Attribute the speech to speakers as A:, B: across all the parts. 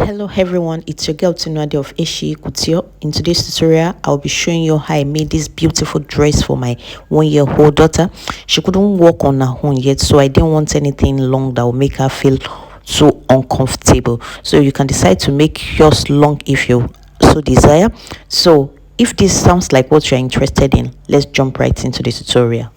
A: Hello everyone, it's your girl Tinuade of Eshi Couture. In today's tutorial, I'll be showing you how I made this beautiful dress for my 1-year-old daughter. She couldn't walk on her own yet, so I didn't want anything long that will make her feel so uncomfortable. So you can decide to make yours long if you so desire. So if this sounds like what you're interested in, let's jump right into the tutorial.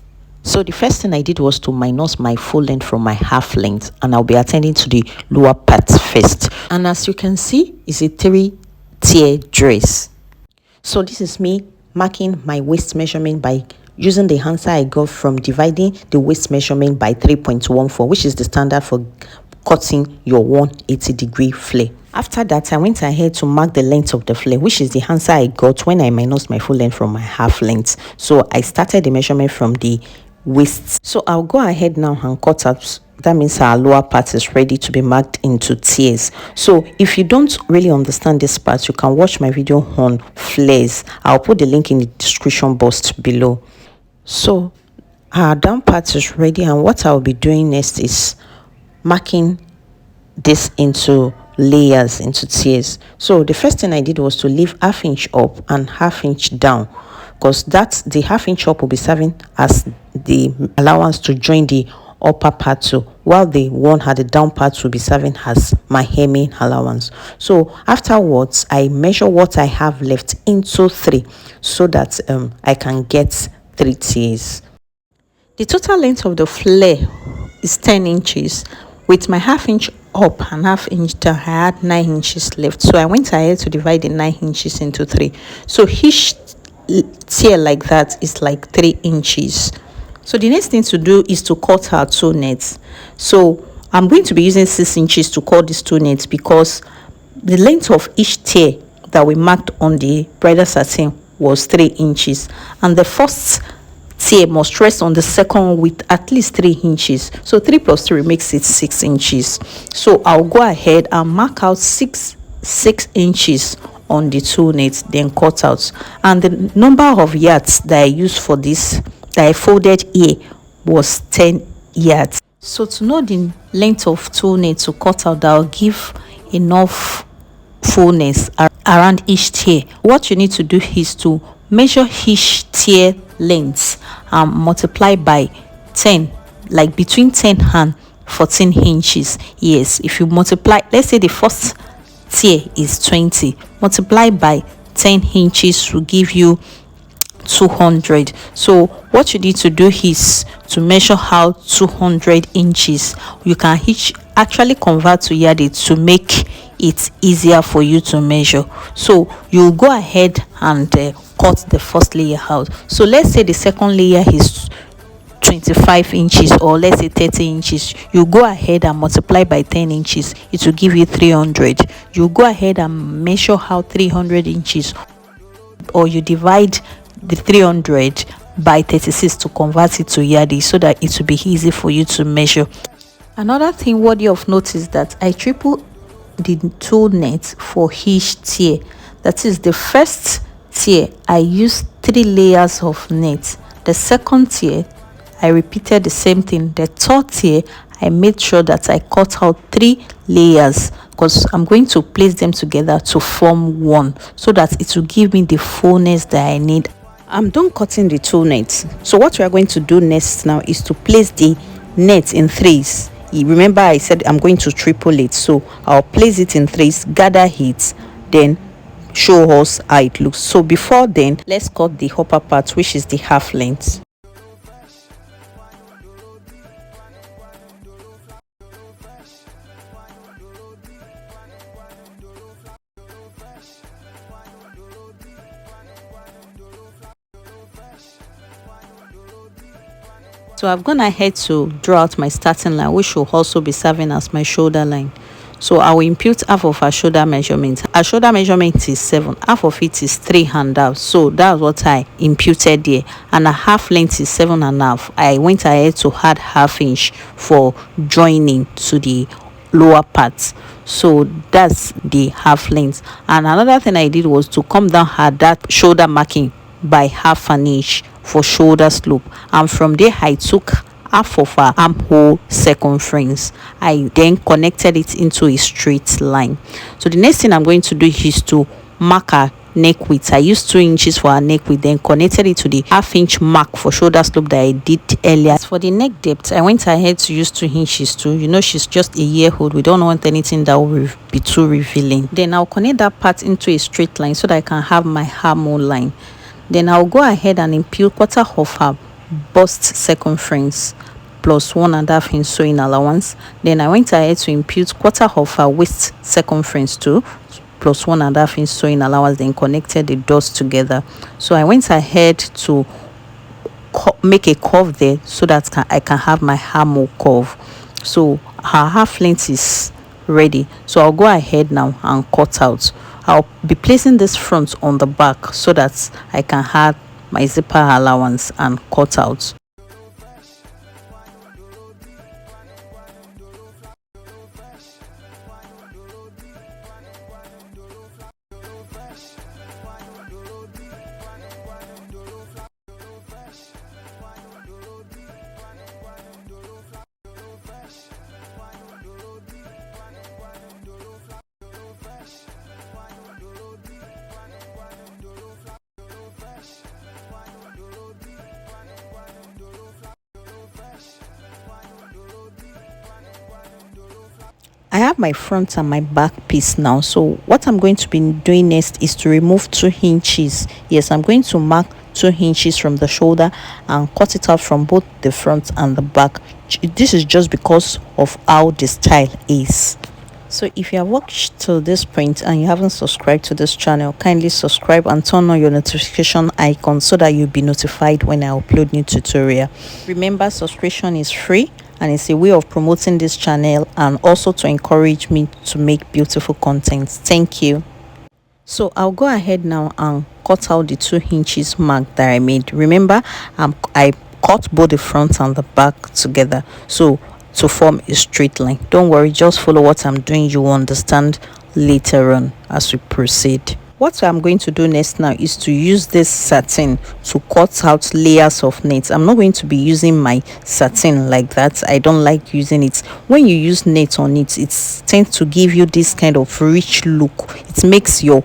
A: So the first thing I did was to minus my full length from my half length, and I'll be attending to the lower part first. And as you can see, it's a 3-tier dress. So this is me marking my waist measurement by using the answer I got from dividing the waist measurement by 3.14, which is the standard for cutting your 180-degree flare. After that, I went ahead to mark the length of the flare, which is the answer I got when I minus my full length from my half length. So I started the measurement from the waist. So I'll go ahead now and cut out. That means our lower part is ready to be marked into tiers. So if you don't really understand this part, you can watch my video on flares. I'll put the link in the description box below. So our down part is ready, and what I'll be doing next is marking this into layers, into tiers. So the first thing I did was to leave ½ inch up and ½ inch down, because that's the ½ inch up will be serving as the allowance to join the upper part too, while the one at the down part will be serving as my hemming allowance. So afterwards, I measure what I have left into 3 so that I can get 3 tiers. The total length of the flare is 10 inches. With my ½ inch up and ½ inch down, I had 9 inches left. So I went ahead to divide the 9 inches into 3. So each tier like that is like 3 inches. So the next thing to do is to cut our 2 nets. So I'm going to be using 6 inches to cut these 2 nets, because the length of each tier that we marked on the bridal satin was 3 inches, and the first tier must rest on the second with at least 3 inches. So 3 plus 3 makes it 6 inches. So I'll go ahead and mark out 6 inches on the 2 nets, then cut out. And the number of yards that I used for this, that I folded here, was 10 yards. So to know the length of 2 nets to cut out that will give enough fullness around each tier, what you need to do is to measure each tier length and multiply by 10, like between 10 and 14 inches. Yes, if you multiply, let's say the first tier is 20, multiply by 10 inches to give you 200. So what you need to do is to measure out 200 inches. You can actually convert to yardage to make it easier for you to measure. So you go ahead and cut the first layer out. So let's say the second layer is 25 inches, or let's say 30 inches. You go ahead and multiply by 10 inches, it will give you 300. You go ahead and measure out 300 inches, or you divide the 300 by 36 to convert it to yardage, so that it will be easy for you to measure. Another thing worthy of note is that I triple the 2 nets for each tier. That is, the first tier I used 3 layers of net. The second tier I repeated the same thing. The third tier I made sure that I cut out 3 layers, because I'm going to place them together to form one, so that it will give me the fullness that I need. I'm done cutting the 2 nets. So what we are going to do next now is to place the net in 3s. Remember I said I'm going to triple it, so I'll place it in 3s, gather it, then show us how it looks. So before then, let's cut the upper part, which is the half length. So I've gone ahead to draw out my starting line, which will also be serving as my shoulder line. So I will impute half of our shoulder measurement. Our shoulder measurement is 7, half of it is 3.5. So that's what I imputed there, and a half length is 7.5. I went ahead to add ½ inch for joining to the lower part. So that's the half length. And another thing I did was to come down at that shoulder marking by ½ inch for shoulder slope, and from there I took half of her armhole circumference. I then connected it into a straight line. So the next thing I'm going to do is to mark her neck width. I used 2 inches for her neck width, then connected it to the half-inch mark for shoulder slope that I did earlier. For the neck depth, I went ahead to use 2 inches too. You know, she's just a year old. We don't want anything that will be too revealing. Then I'll connect that part into a straight line so that I can have my armhole line. Then I'll go ahead and impute quarter of her bust circumference plus 1.5 inch sewing allowance. Then I went ahead to impute quarter of her waist circumference too plus 1.5 inch sewing allowance, then connected the dots together. So I went ahead to make a curve there so that I can have my armhole curve. So her half length is ready, so I'll go ahead now and cut out. I'll be placing this front on the back so that I can have my zipper allowance and cut out. I have my front and my back piece now, so what I'm going to be doing next is to remove 2 inches. Yes, I'm going to mark 2 inches from the shoulder and cut it out from both the front and the back. This is just because of how the style is. So if you have watched to this point and you haven't subscribed to this channel, kindly subscribe and turn on your notification icon so that you'll be notified when I upload new tutorial. Remember, subscription is free and it's a way of promoting this channel and also to encourage me to make beautiful content. Thank you. So I'll go ahead now and cut out the 2 inches mark that I made. Remember, I cut both the front and the back together so to form a straight line. Don't worry, just follow what I'm doing. You will understand later on as we proceed. What I'm going to do next now is to use this satin to cut out layers of net. I'm not going to be using my satin like that. I don't like using it. When you use net on it, it tends to give you this kind of rich look. It makes your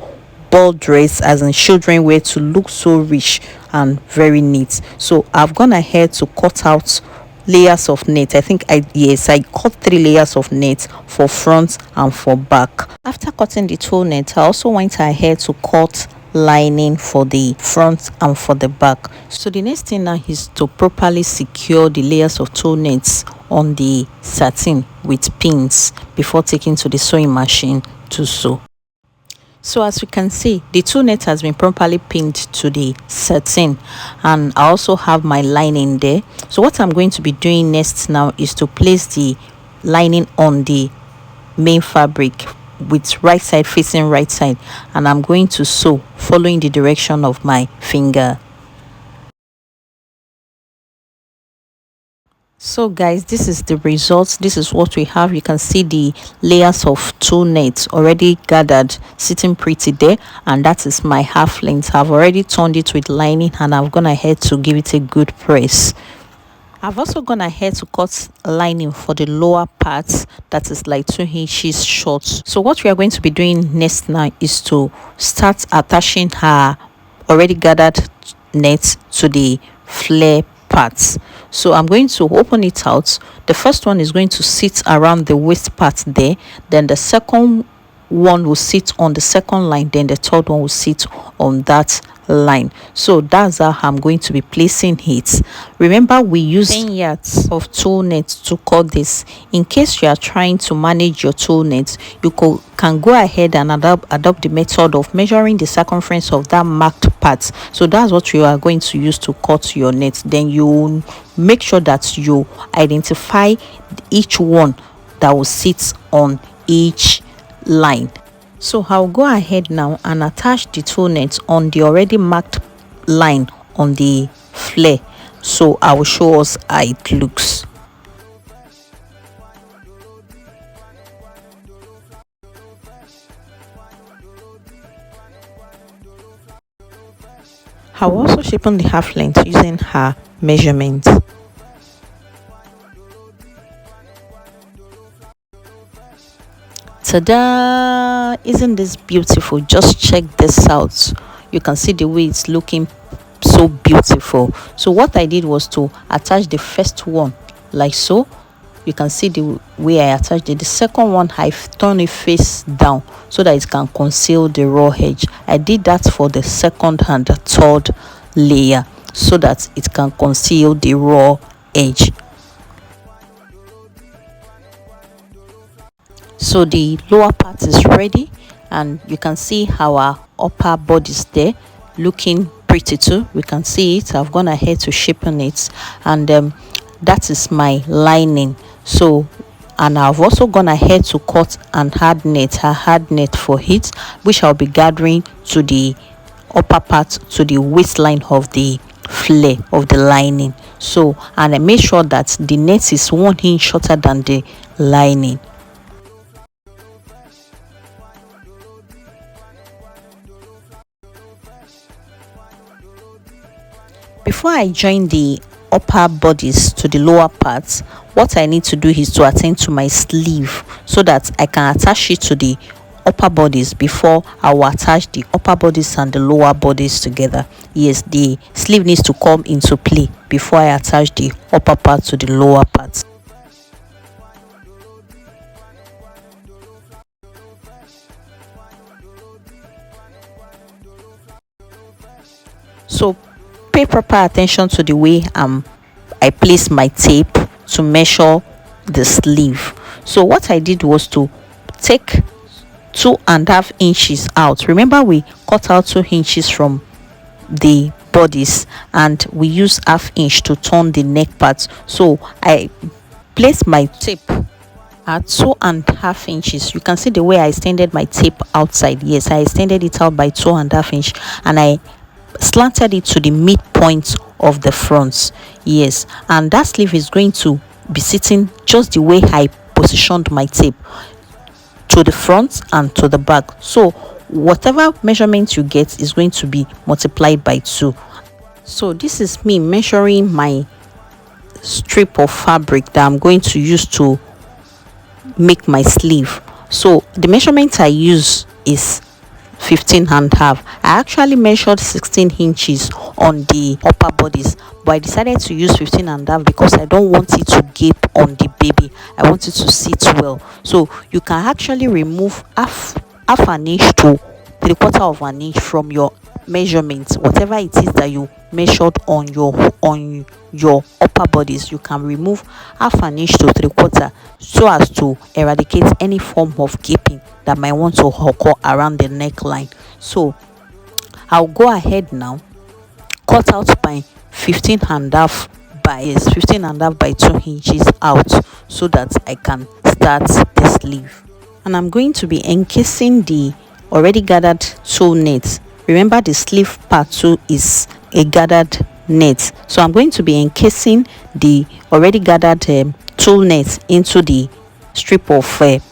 A: ball dress, as in children wear, to look so rich and very neat. So I've gone ahead to cut out layers of net. I cut 3 layers of net for front and for back. After cutting the toe net, I also went ahead to cut lining for the front and for the back. So the next thing now is to properly secure the layers of toe nets on the satin with pins before taking to the sewing machine to sew. So as you can see, the toe net has been properly pinned to the satin and I also have my lining there. So what I'm going to be doing next now is to place the lining on the main fabric with right side facing right side, and I'm going to sew following the direction of my finger. So guys, this is the results. This is what we have. You can see the layers of toe nets already gathered, sitting pretty there, and that is my half length. I've already turned it with lining and I've gone ahead to give it a good press. I've also gone ahead to cut lining for the lower part that is like 2 inches short. So what we are going to be doing next now is to start attaching her already gathered net to the flare parts. So I'm going to open it out. The first one is going to sit around the waist part there, then the second one will sit on the second line, then the third one will sit on that line. So that's how I'm going to be placing it. Remember, we use 10 yards of toe net to cut this. In case you are trying to manage your toe net, you can go ahead and adopt the method of measuring the circumference of that marked part. So that's what you are going to use to cut your net. Then you make sure that you identify each one that will sit on each line. So I'll go ahead now and attach the toe net on the already marked line on the flare. So I will show us how it looks. I will also shape on the half length using her measurement. Ta-da! Isn't this beautiful? Just check this out. You can see the way it's looking so beautiful. So what I did was to attach the first one like so. You can see the way I attached it. The second one, I've turned it face down so that it can conceal the raw edge. I did that for the second and the third layer so that it can conceal the raw edge. So the lower part is ready, and you can see our upper bodice there looking pretty too. We can see it. I've gone ahead to shapen it, and that is my lining. So, and I've also gone ahead to cut a hard net for it, which I'll be gathering to the upper part, to the waistline of the flare of the lining. So, and I made sure that the net is 1 inch shorter than the lining. Before I join the upper bodice to the lower parts, what I need to do is to attend to my sleeve so that I can attach it to the upper bodice before I will attach the upper bodice and the lower bodice together. Yes, the sleeve needs to come into play before I attach the upper part to the lower part. So pay proper attention to the way I place my tape to measure the sleeve. So what I did was to take 2.5 inches out. Remember, we cut out 2 inches from the bodice and we use 1/2 inch to turn the neck part. So I placed my tape at 2.5 inches. You can see the way I extended my tape outside. Yes, I extended it out by 2.5 inch, and I slanted it to the midpoint of the front. Yes, and that sleeve is going to be sitting just the way I positioned my tape, to the front and to the back. So whatever measurement you get is going to be multiplied by 2. So this is me measuring my strip of fabric that I'm going to use to make my sleeve. So the measurement I use is 15.5. I actually measured 16 inches on the upper bodice, but I decided to use 15.5 because I don't want it to gape on the baby. I want it to sit well. So you can actually remove half an inch to 3/4 of an inch from your measurement, whatever it is that you measured on your upper bodice. You can remove half an inch to 3/4 so as to eradicate any form of gaping that might want to occur around the neckline. So I'll go ahead now, cut out my 15.5 by 2 inches out so that I can start the sleeve. And I'm going to be encasing the already gathered tulle net. Remember, the sleeve part 2 is a gathered net, so I'm going to be encasing the already gathered tulle net into the strip of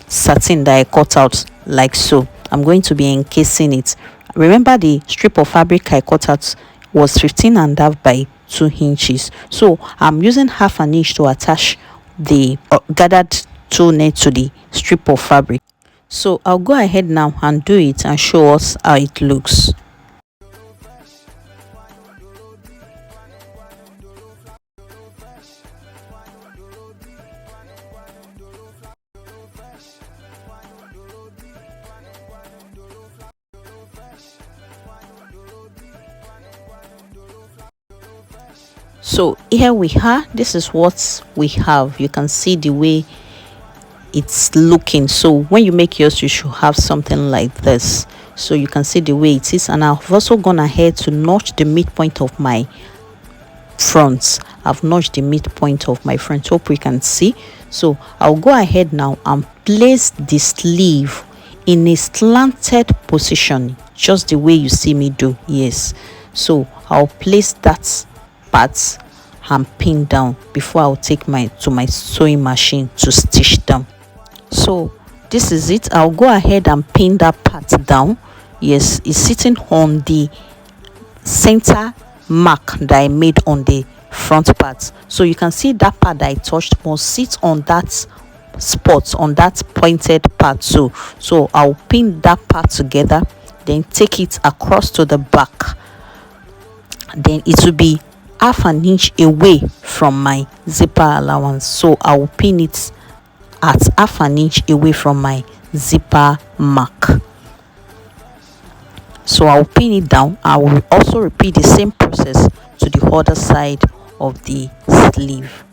A: satin that I cut out like so. I'm going to be encasing it. Remember, the strip of fabric I cut out was 15.5 by 2 inches, so I'm using half an inch to attach the gathered tulle net to the strip of fabric. So I'll go ahead now and do it and show us how it looks. So here we are. This is what we have. You can see the way it's looking. So when you make yours, you should have something like this. So you can see the way it is, and I've also gone ahead to notch the midpoint of my front. I've notched the midpoint of my front. Hope we can see. So I'll go ahead now and place the sleeve in a slanted position, just the way you see me do. Yes, so I'll place that part and pin down before I'll take my sewing machine to stitch them. So this is it. I'll go ahead and pin that part down. Yes, it's sitting on the center mark that I made on the front part. So you can see that part that I touched must sit on that spots on that pointed part too. So I'll pin that part together, then take it across to the back. Then it will be half an inch away from my zipper allowance, so I will pin it at half an inch away from my zipper mark. So I'll pin it down. I will also repeat the same process to the other side of the sleeve.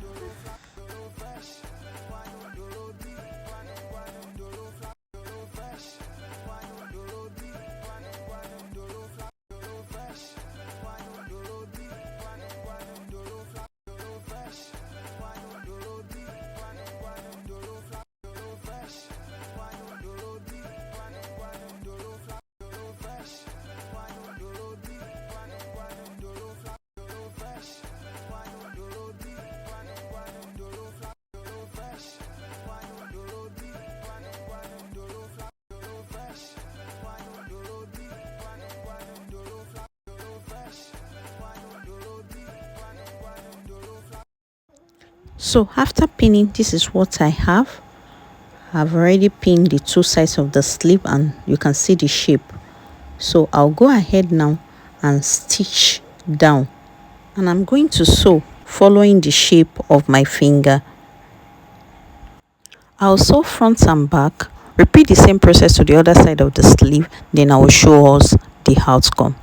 A: So after pinning, this is what I have. I've already pinned the two sides of the sleeve and you can see the shape. So I'll go ahead now and stitch down, and I'm going to sew following the shape of my finger. I'll sew front and back, repeat the same process to the other side of the sleeve, then I will show us the outcome.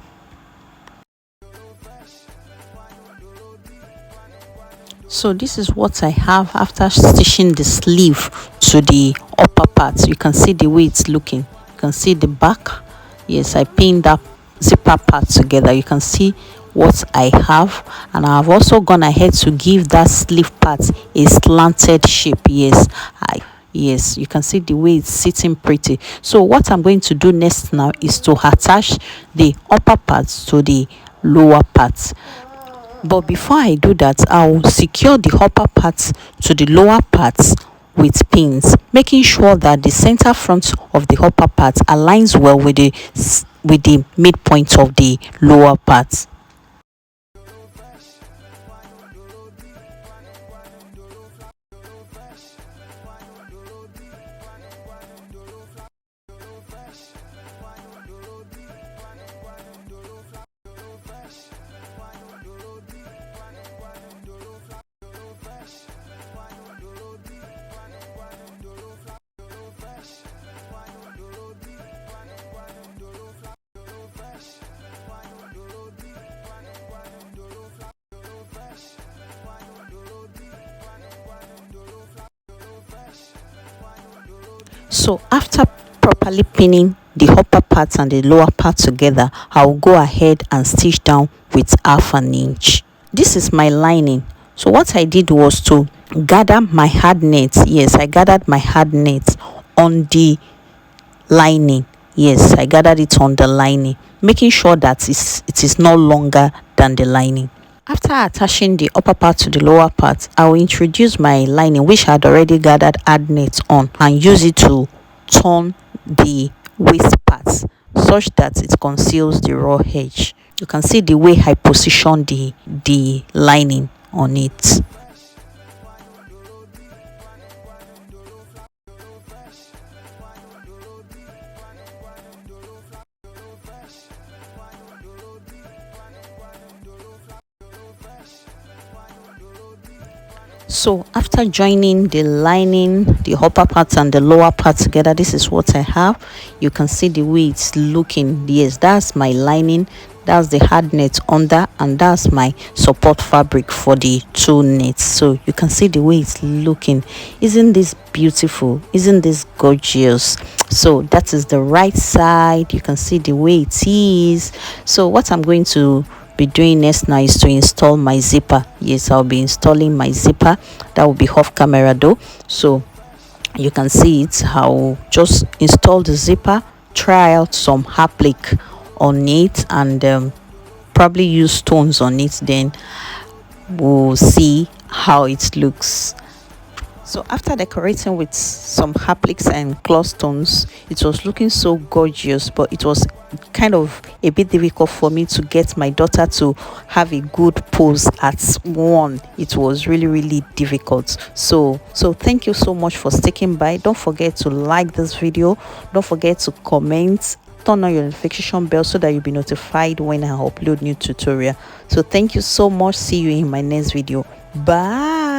A: So this is what I have after stitching the sleeve to the upper part. You can see the way it's looking. You can see the back. Yes, I pinned that zipper part together. You can see what I have, and I have also gone ahead to give that sleeve part a slanted shape. Yes, you can see the way it's sitting pretty. So what I'm going to do next now is to attach the upper parts to the lower parts. But before I do that, I'll secure the upper parts to the lower parts with pins, making sure that the center front of the upper part aligns well with the midpoint of the lower parts. So after properly pinning the upper part and the lower part together, I'll go ahead and stitch down with half an inch. This is my lining. So what I did was to gather my hard net. Yes, I gathered my hard net on the lining. Yes, I gathered it on the lining, making sure that it is no longer than the lining. After attaching the upper part to the lower part, I will introduce my lining, which I had already gathered hard net on, and use it to turn the waist part such that it conceals the raw edge. You can see the way I position the lining on it. So after joining the lining, the upper part and the lower part together, this is what I have. You can see the way it's looking. Yes, that's my lining, that's the hard net under, and that's my support fabric for the two knits. So you can see the way it's looking. Isn't this beautiful? Isn't this gorgeous? So that is the right side. You can see the way it is. So what I'm going to be doing next now is to install my zipper. Yes, I'll be installing my zipper. That will be off camera though, so you can see it. I'll just install the zipper, try out some applique on it, and probably use stones on it. Then we'll see how it looks. So after decorating with some appliques and cloth stones, it was looking so gorgeous, but it was kind of a bit difficult for me to get my daughter to have a good pose at one. It was really difficult. So thank you so much for sticking by. Don't forget to like this video, don't forget to comment, turn on your notification bell so that you'll be notified when I upload new tutorial. So thank you so much. See you in my next video. Bye.